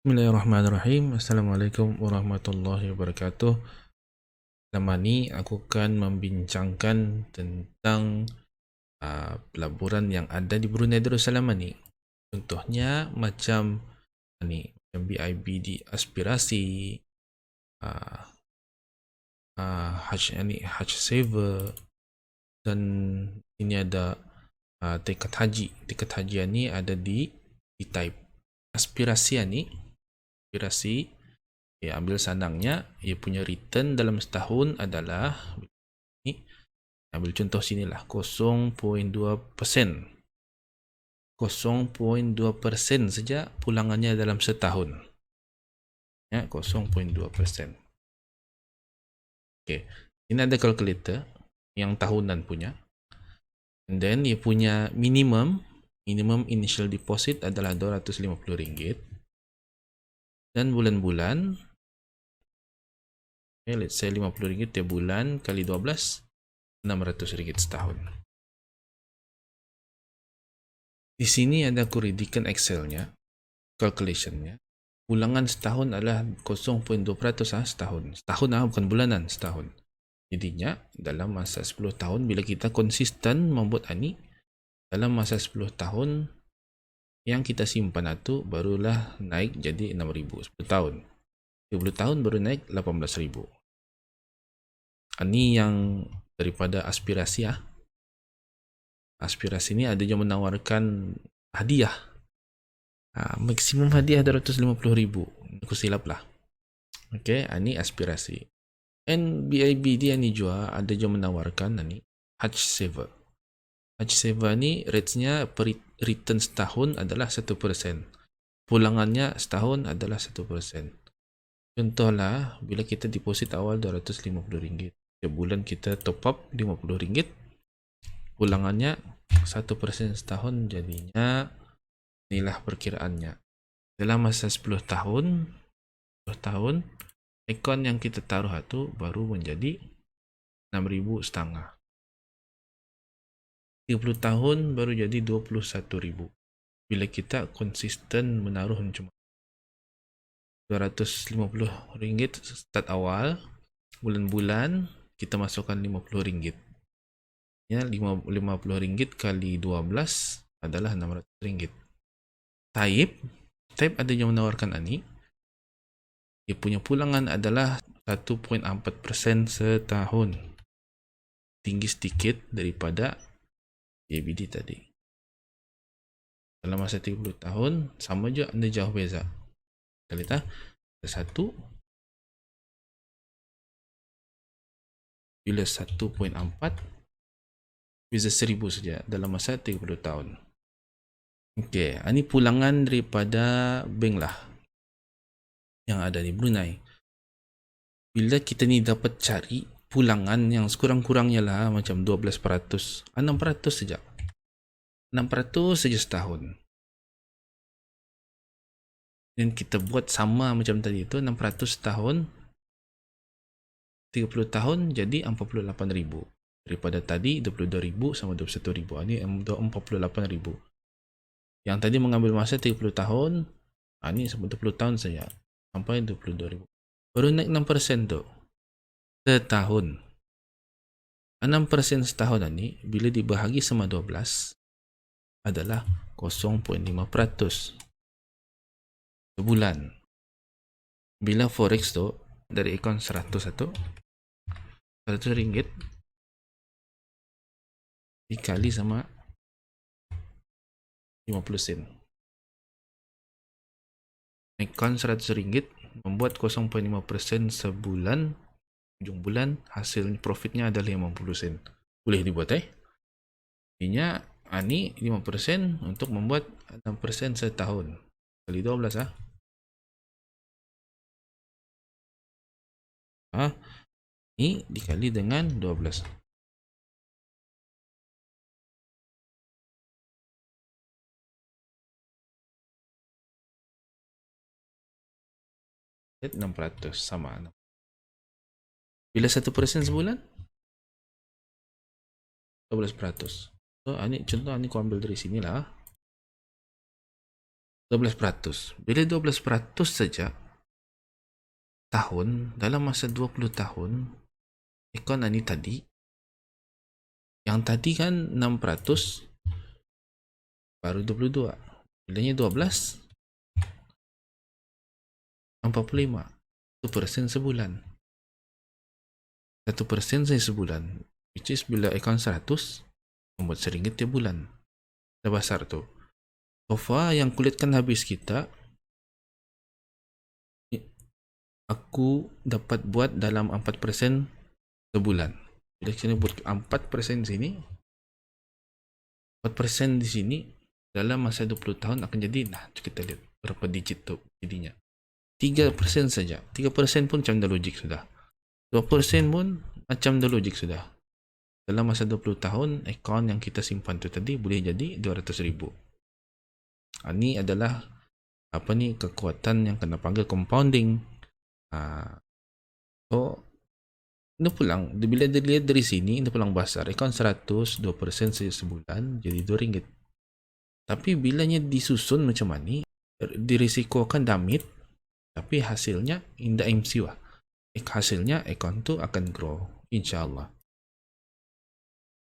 Bismillahirrahmanirrahim. Assalamualaikum warahmatullahi wabarakatuh. Selama ni aku akan membincangkan tentang pelaburan yang ada di Brunei Darussalam ni. Contohnya macam macam BIBD aspirasi, Hajj Saver, dan ini ada tekad haji. Tekad haji ni ada di type aspirasi ni. Aspirasi, ambil sanangnya, ia punya return dalam setahun adalah ni, ambil contoh sinilah 0.2%. 0.2% saja pulangannya dalam setahun. Ya, 0.2%. Okey, ini ada calculator yang tahunan punya. And then ia punya minimum initial deposit adalah RM250. Dan bulan-bulan, let's say RM50 tiap bulan kali 12, RM600 setahun. Di sini ada aku readykan Excelnya, calculationnya. Pulangan setahun adalah 0.2% setahun. Setahun bukan bulanan, setahun. Jadinya dalam masa 10 tahun, bila kita konsisten membuat ini, dalam masa 10 tahun yang kita simpan itu barulah naik jadi 6,000. 10 tahun. 30 tahun baru naik 18,000. Ini yang daripada aspirasi. Aspirasi ini ada yang menawarkan hadiah. Maksimum hadiah RM250,000. Aku silap lah. Okey, ini aspirasi. And BIBD ni juga ada yang menawarkan Hajj Saver. Hajj Saver ni rates-nya per return setahun adalah 1%. Pulangannya setahun adalah 1%. Contohlah, bila kita deposit awal RM250, setiap bulan kita top up RM50, pulangannya 1% setahun, jadinya inilah perkiraannya. Dalam masa 10 tahun, akun yang kita taruh itu baru menjadi 6,500. 30 tahun baru jadi 21,000. Bila kita konsisten menaruh cuma RM250 start awal, bulan-bulan kita masukkan RM50. Ya, RM50 kali 12 adalah RM600. Type ada yang menawarkan ini. Dia punya pulangan adalah 1.4% setahun. Tinggi sedikit daripada ABD tadi. Dalam masa 30 tahun, sama je, anda jauh beza. Kita lihat, satu bila 1.4 beza 1,000 saja dalam masa 30 tahun. Okey, ini pulangan daripada bank lah yang ada di Brunei. Bila kita ni dapat cari pulangan yang sekurang-kurangnya lah macam 12%, 6% saja. 6% saja setahun. Dan kita buat sama macam tadi itu, 6% setahun, 30 tahun jadi 48,000. Daripada tadi 22,000 sama 21,000. Ini 48,000. Yang tadi mengambil masa 30 tahun, ini sampai 20 tahun saja sampai 22,000. Baru naik 6% tu setahun. 6% setahun ini bila dibahagi sama 12 adalah 0.5% sebulan. Bila forex tu dari akun 100 ringgit dikali sama 50 sen. Akun 100 ringgit membuat 0.5% sebulan. Ujung bulan hasil profitnya adalah 50 sen. Boleh dibuat Artinya ini 5% untuk membuat 6% setahun. Kali 12 ini dikali dengan 12. 6% sama 6. Bila 1% sebulan 12%. So ini contoh, ini aku ambil dari sini lah. 12%. Bila 12% saja tahun, dalam masa 20 tahun, ekon ani tadi, yang tadi kan 6%, baru 22. Bilanya 12, 45. 1% sebulan. 1% saya sebulan. Which is bila ekon 100, membuat RM1 tiap bulan. Dah besar tu. So far yang kulitkan habis kita, aku dapat buat dalam 4% sebulan. Bila kita buat 4% sini, 4% di sini, dalam masa 20 tahun akan jadi, nah kita lihat berapa digit tu jadinya. 3% saja. 3% pun macam dah logik sudah. 2% pun macam dah logik sudah. Dalam masa 20 tahun, akaun yang kita simpan tu tadi boleh jadi 200,000. Ini adalah apa ni, kekuatan yang kena panggil compounding. So ini pulang, bila dilihat dari sini, ini pulang besar. Akaun 100, 2% saja sebulan jadi RM2. Tapi bilanya disusun macam ni, dirisikokan damit, tapi hasilnya indah MC lah. Hasilnya akaun tu akan grow, insyaAllah.